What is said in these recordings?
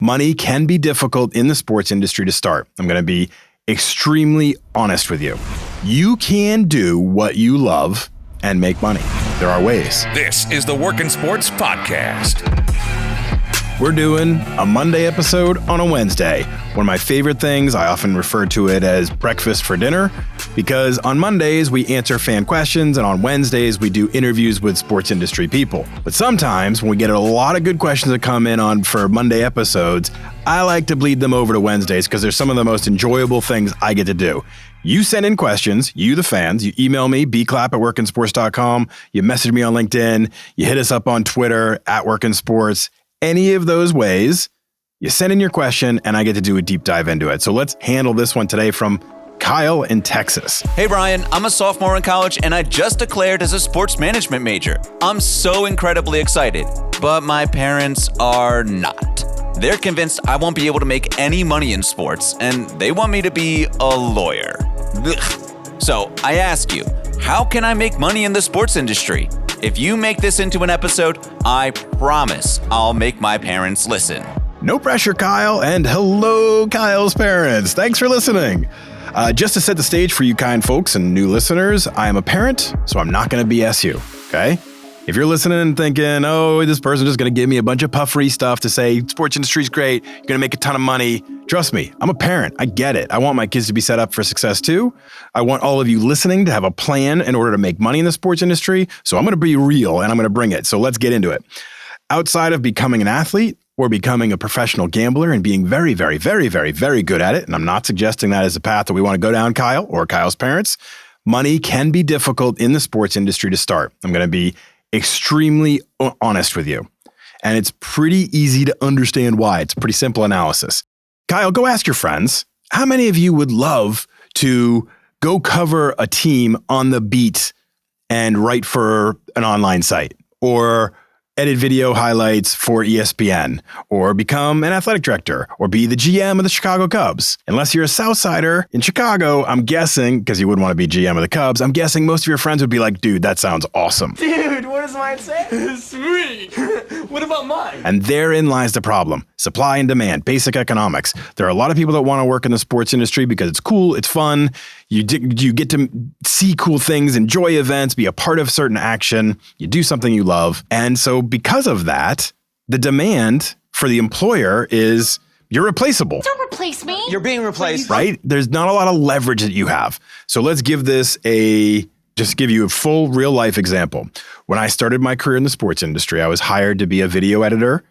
Money can be difficult in the sports industry to start. I'm going to be extremely honest with you. You can do what you love and make money. There are ways. This is the Workin' Sports Podcast. We're doing a Monday episode on a Wednesday. One of my favorite things, I often refer to it as breakfast for dinner, because on Mondays we answer fan questions and on Wednesdays we do interviews with sports industry people. But sometimes when we get a lot of good questions that come in on for Monday episodes, I like to bleed them over to Wednesdays because they're some of the most enjoyable things I get to do. You send in questions, you the fans, you email me, bclapp@workinsports.com, you message me on LinkedIn, you hit us up on Twitter @workinsports. Any of those ways, you send in your question and I get to do a deep dive into it. So let's handle this one today from Kyle in Texas. Hey Brian, I'm a sophomore in college and I just declared as a sports management major. I'm so incredibly excited, but my parents are not. They're convinced I won't be able to make any money in sports and they want me to be a lawyer. Ugh. So I ask you, how can I make money in the sports industry? If you make this into an episode, I promise I'll make my parents listen. No pressure, Kyle, and hello, Kyle's parents. Thanks for listening. Just to set the stage for you kind folks and new listeners, I am a parent, so I'm not going to BS you, okay? If you're listening and thinking, oh, this person's just going to give me a bunch of puffery stuff to say sports industry's great, you're going to make a ton of money, trust me, I'm a parent. I get it. I want my kids to be set up for success too. I want all of you listening to have a plan in order to make money in the sports industry. So I'm going to be real and I'm going to bring it. So let's get into it. Outside of becoming an athlete or becoming a professional gambler and being very, very, very, very, very good at it, and I'm not suggesting that is a path that we want to go down, Kyle or Kyle's parents, money can be difficult in the sports industry to start. I'm going to be extremely honest with you. And it's pretty easy to understand why. It's a pretty simple analysis. Kyle, go ask your friends, how many of you would love to go cover a team on the beat and write for an online site or edit video highlights for ESPN or become an athletic director or be the GM of the Chicago Cubs? Unless you're a Southsider in Chicago, I'm guessing, because you wouldn't want to be GM of the Cubs, I'm guessing most of your friends would be like, dude, that sounds awesome. Dude, what does mine say? Sweet. What about mine? And therein lies the problem. Supply and demand, basic economics. There are a lot of people that want to work in the sports industry because it's cool, it's fun. You get to see cool things, enjoy events, be a part of certain action. You do something you love. And so because of that, the demand for the employer is you're replaceable. Don't replace me. You're being replaced. Right? There's not a lot of leverage that you have. So let's give this just give you a full real life example. When I started my career in the sports industry, I was hired to be a video editor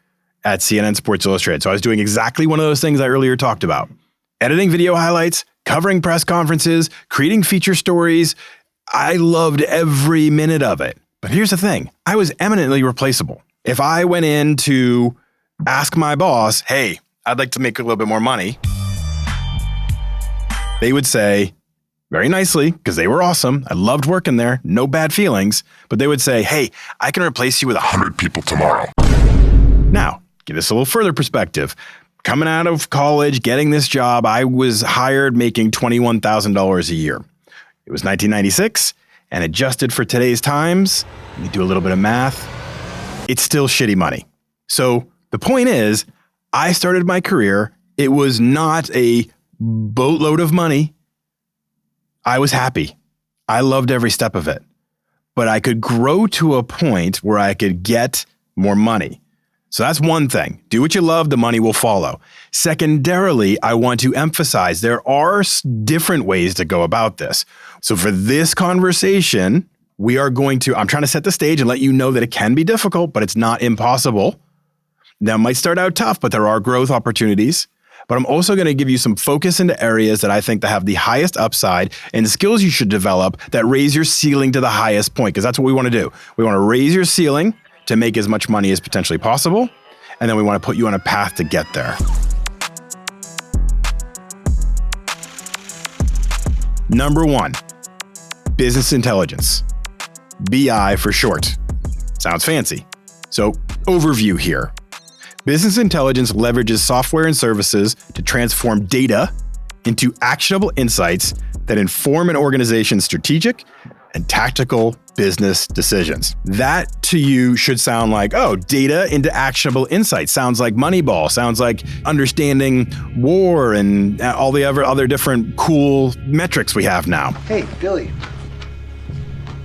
at CNN Sports Illustrated. So I was doing exactly one of those things I earlier talked about. Editing video highlights, covering press conferences, creating feature stories. I loved every minute of it. But here's the thing. I was eminently replaceable. If I went in to ask my boss, hey, I'd like to make a little bit more money, they would say, very nicely, because they were awesome, I loved working there, no bad feelings, but they would say, hey, I can replace you with 100 people tomorrow. Now, give this a little further perspective. Coming out of college, getting this job, I was hired making $21,000 a year. It was 1996, and adjusted for today's times, let me do a little bit of math, it's still shitty money. So the point is, I started my career, it was not a boatload of money. I was happy. I loved every step of it. But I could grow to a point where I could get more money. So that's one thing. Do what you love, the money will follow. Secondarily, I want to emphasize there are different ways to go about this. So for this conversation, I'm trying to set the stage and let you know that it can be difficult, but it's not impossible. Now, it might start out tough, but there are growth opportunities. But I'm also going to give you some focus into areas that I think that have the highest upside and skills you should develop that raise your ceiling to the highest point, because that's what we want to do. We want to raise your ceiling to make as much money as potentially possible, and then we want to put you on a path to get there. Number 1, business intelligence. BI for short. Sounds fancy. So, overview here. Business intelligence leverages software and services to transform data into actionable insights that inform an organization's strategic, and tactical business decisions. That to you should sound like, oh, data into actionable insights. Sounds like Moneyball. Sounds like understanding war and all the other different cool metrics we have now. Hey, Billy.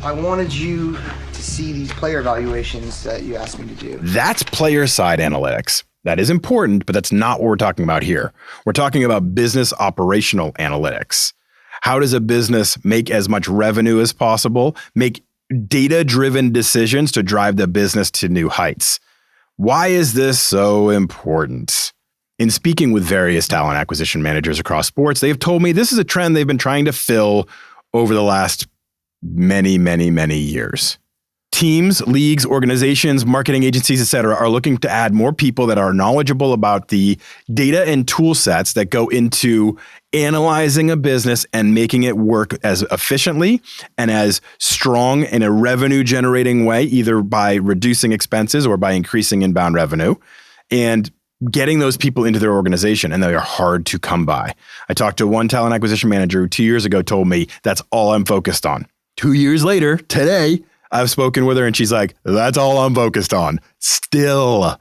I wanted you to see these player evaluations that you asked me to do. That's player side analytics. That is important, but that's not what we're talking about here. We're talking about business operational analytics. How does a business make as much revenue as possible, make data-driven decisions to drive the business to new heights? Why is this so important? In speaking with various talent acquisition managers across sports, they've told me this is a trend they've been trying to fill over the last many, many, many years. Teams, leagues, organizations, marketing agencies, et cetera, are looking to add more people that are knowledgeable about the data and tool sets that go into analyzing a business and making it work as efficiently and as strong in a revenue generating way, either by reducing expenses or by increasing inbound revenue, and getting those people into their organization. And they are hard to come by. I talked to one talent acquisition manager who 2 years ago told me that's all I'm focused on. 2 years later, today, I've spoken with her and she's like, that's all I'm focused on. Still,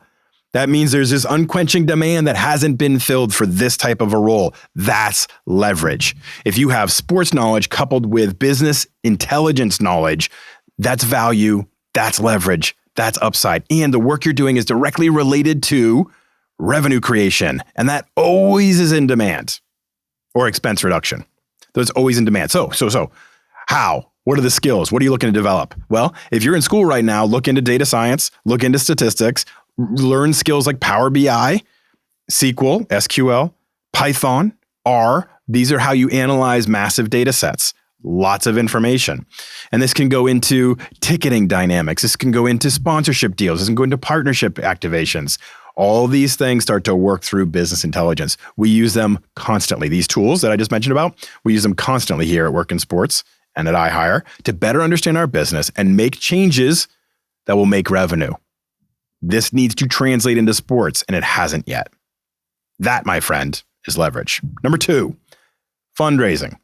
that means there's this unquenching demand that hasn't been filled for this type of a role. That's leverage. If you have sports knowledge coupled with business intelligence knowledge, that's value, that's leverage, that's upside. And the work you're doing is directly related to revenue creation. And that always is in demand, or expense reduction. That's always in demand. So how? What are the skills? What are you looking to develop? Well, if you're in school right now, look into data science, look into statistics, learn skills like Power BI, SQL, Python, R. These are how you analyze massive data sets. Lots of information. And this can go into ticketing dynamics. This can go into sponsorship deals. This can go into partnership activations. All these things start to work through business intelligence. We use them constantly. These tools that I just mentioned about, we use them constantly here at Work in Sports and at iHire to better understand our business and make changes that will make revenue. This needs to translate into sports, and it hasn't yet. That, my friend, is leverage. Number 2, fundraising.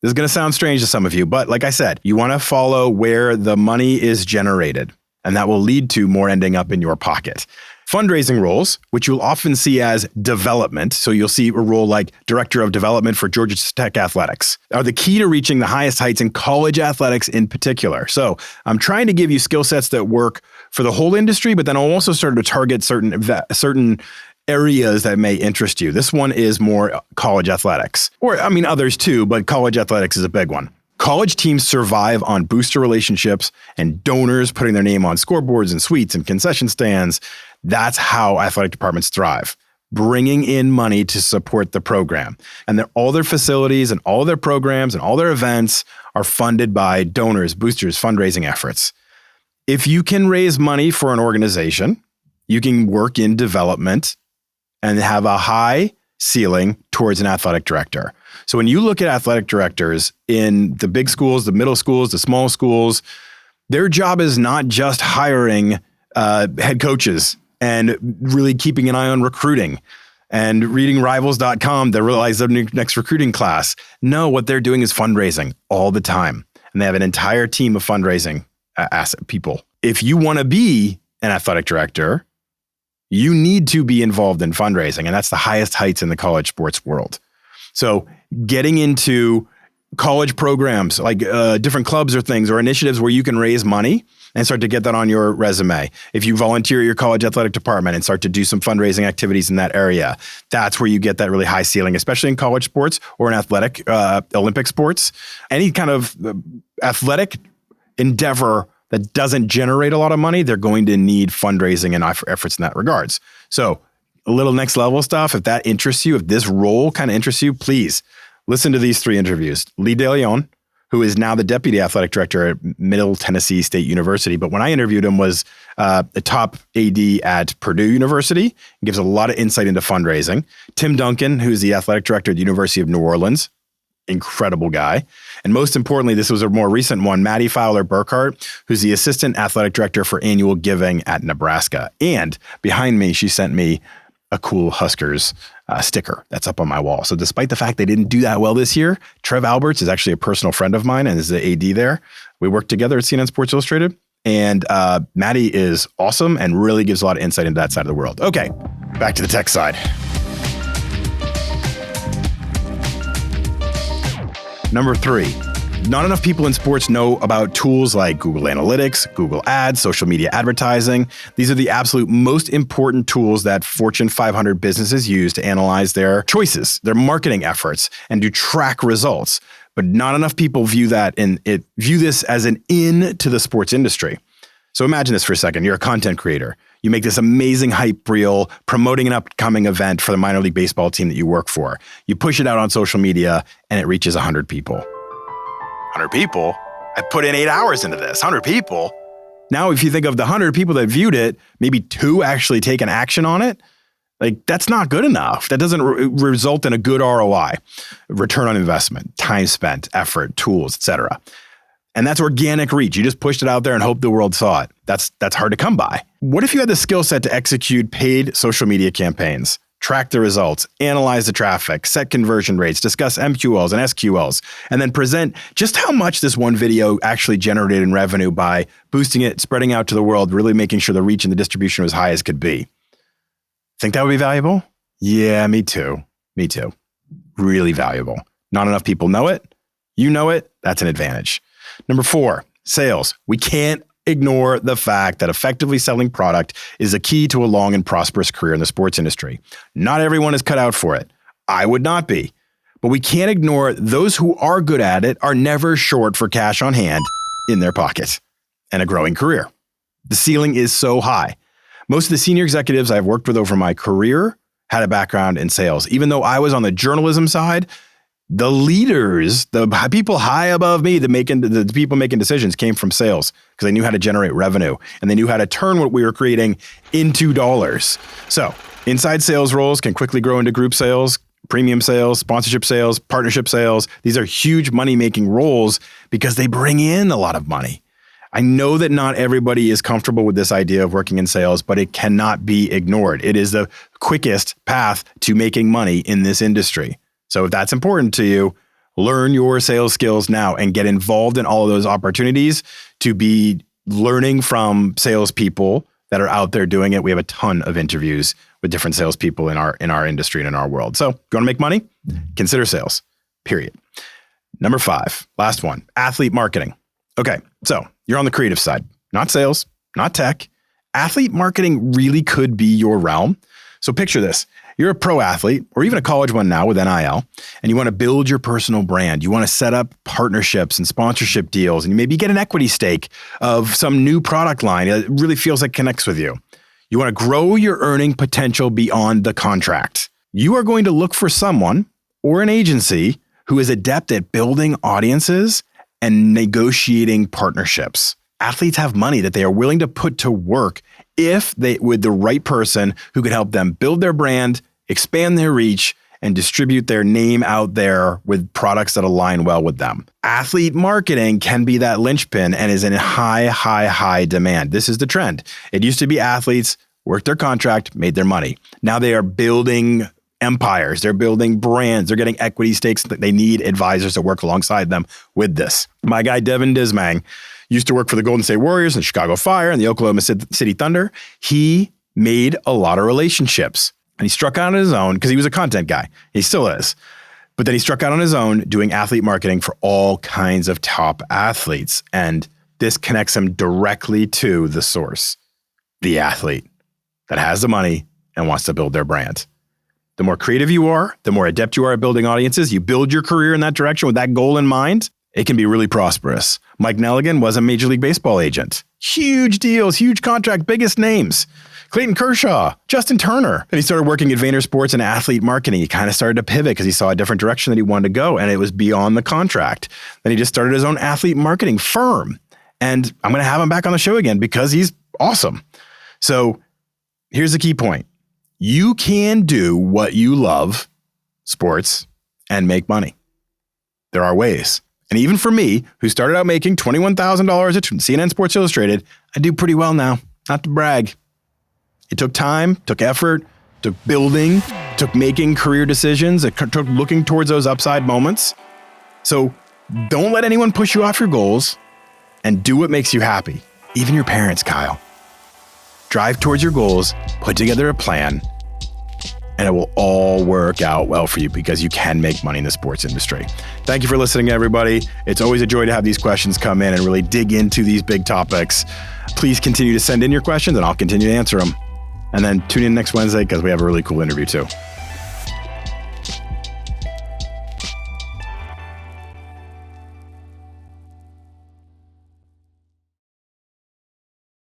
This is going to sound strange to some of you, but like I said, you want to follow where the money is generated, and that will lead to more ending up in your pocket. Fundraising roles, which you'll often see as development, so you'll see a role like Director of Development for Georgia Tech Athletics, are the key to reaching the highest heights in college athletics in particular. So I'm trying to give you skill sets that work for the whole industry, but then I'll also start to target certain areas that may interest you. This one is more college athletics, or I mean others too, but college athletics is a big one. College teams survive on booster relationships and donors putting their name on scoreboards and suites and concession stands. That's how athletic departments thrive, bringing in money to support the program. And all their facilities and all their programs and all their events are funded by donors, boosters, fundraising efforts. If you can raise money for an organization, you can work in development and have a high ceiling towards an athletic director. So when you look at athletic directors in the big schools, the middle schools, the small schools, their job is not just hiring head coaches and really keeping an eye on recruiting and reading rivals.com to realize their next recruiting class. No, what they're doing is fundraising all the time. And they have an entire team of fundraising asset people. If you want to be an athletic director, you need to be involved in fundraising. And that's the highest heights in the college sports world. So getting into college programs, like different clubs or things or initiatives where you can raise money and start to get that on your resume. If you volunteer at your college athletic department and start to do some fundraising activities in that area, that's where you get that really high ceiling, especially in college sports or in athletic, Olympic sports. Any kind of athletic endeavor that doesn't generate a lot of money, they're going to need fundraising and efforts in that regards. So a little next level stuff, if that interests you, if this role kind of interests you, please listen to these 3 interviews. Lee DeLeon, who is now the deputy athletic director at Middle Tennessee State University, but when I interviewed him was a top AD at Purdue University, and gives a lot of insight into fundraising. Tim Duncan, who's the athletic director at the University of New Orleans, incredible guy. And most importantly, this was a more recent one, Maddie Fowler Burkhart, who's the assistant athletic director for annual giving at Nebraska. And behind me, she sent me a cool Huskers sticker that's up on my wall. So despite the fact they didn't do that well this year, Trev Alberts is actually a personal friend of mine and is the AD there. We work together at CNN Sports Illustrated. And Maddie is awesome and really gives a lot of insight into that side of the world. Okay, back to the tech side. Number 3, not enough people in sports know about tools like Google Analytics, Google Ads, social media advertising. These are the absolute most important tools that Fortune 500 businesses use to analyze their choices, their marketing efforts, and to track results. But not enough people view this as an in to the sports industry. So imagine this for a second. You're a content creator. You make this amazing hype reel promoting an upcoming event for the minor league baseball team that you work for. You push it out on social media and it reaches 100 people. 100 people? I put in 8 hours into this. 100 people? Now, if you think of the 100 people that viewed it, maybe 2 actually take an action on it. Like, that's not good enough. That doesn't result in a good ROI, return on investment, time spent, effort, tools, etc. And that's organic reach. You just pushed it out there and hoped the world saw it. That's hard to come by. What if you had the skill set to execute paid social media campaigns, track the results, analyze the traffic, set conversion rates, discuss MQLs and SQLs, and then present just how much this one video actually generated in revenue by boosting it, spreading out to the world, really making sure the reach and the distribution was high as could be? Think that would be valuable? Yeah, me too. Me too. Really valuable. Not enough people know it. You know it. That's an advantage. Number 4, sales. We can't ignore the fact that effectively selling product is a key to a long and prosperous career in the sports industry. Not everyone is cut out for it. I would not be. But we can't ignore those who are good at it are never short for cash on hand in their pocket and a growing career. The ceiling is so high. Most of the senior executives I've worked with over my career had a background in sales. Even though I was on the journalism side, the leaders, the people high above me, the people making decisions came from sales because they knew how to generate revenue and they knew how to turn what we were creating into dollars. So inside sales roles can quickly grow into group sales, premium sales, sponsorship sales, partnership sales. These are huge money-making roles because they bring in a lot of money. I know that not everybody is comfortable with this idea of working in sales, but it cannot be ignored. It is the quickest path to making money in this industry. So if that's important to you, learn your sales skills now and get involved in all of those opportunities to be learning from salespeople that are out there doing it. We have a ton of interviews with different salespeople in our industry and in our world. So if you want to make money, consider sales, period. Number 5, last one, athlete marketing. Okay, so you're on the creative side, not sales, not tech. Athlete marketing really could be your realm. So picture this. You're a pro athlete or even a college one now with NIL, and you want to build your personal brand. You want to set up partnerships and sponsorship deals, and you maybe get an equity stake of some new product line that really feels like connects with you. You want to grow your earning potential beyond the contract. You are going to look for someone or an agency who is adept at building audiences and negotiating partnerships. Athletes have money that they are willing to put to work with the right person who could help them build their brand, expand their reach, and distribute their name out there with products that align well with them. Athlete marketing can be that linchpin and is in high demand. This is the trend. It used to be athletes worked their contract, made their money. Now they are building empires. They're building brands. They're getting equity stakes. They need advisors to work alongside them with this. My guy, Devin Dismang, used to work for the Golden State Warriors and Chicago Fire and the Oklahoma City Thunder. He made a lot of relationships and he struck out on his own because he was a content guy. He still is. But then he struck out on his own doing athlete marketing for all kinds of top athletes. And this connects him directly to the source, the athlete that has the money and wants to build their brand. The more creative you are, the more adept you are at building audiences, you build your career in that direction with that goal in mind, it can be really prosperous. Mike Nelligan was a Major League Baseball agent. Huge deals, huge contract, biggest names. Clayton Kershaw, Justin Turner. And he started working at Vayner Sports and athlete marketing. He kind of started to pivot because he saw a different direction that he wanted to go, and it was beyond the contract. Then he just started his own athlete marketing firm. And I'm going to have him back on the show again because he's awesome. So here's the key point. You can do what you love, sports, and make money. There are ways. And even for me, who started out making $21,000 at CNN Sports Illustrated, I do pretty well now. Not to brag. It took time, took effort, took building, took making career decisions, it took looking towards those upside moments. So don't let anyone push you off your goals and do what makes you happy. Even your parents, Kyle. Drive towards your goals, put together a plan, and it will all work out well for you because you can make money in the sports industry. Thank you for listening, everybody. It's always a joy to have these questions come in and really dig into these big topics. Please continue to send in your questions and I'll continue to answer them. And then tune in next Wednesday because we have a really cool interview too.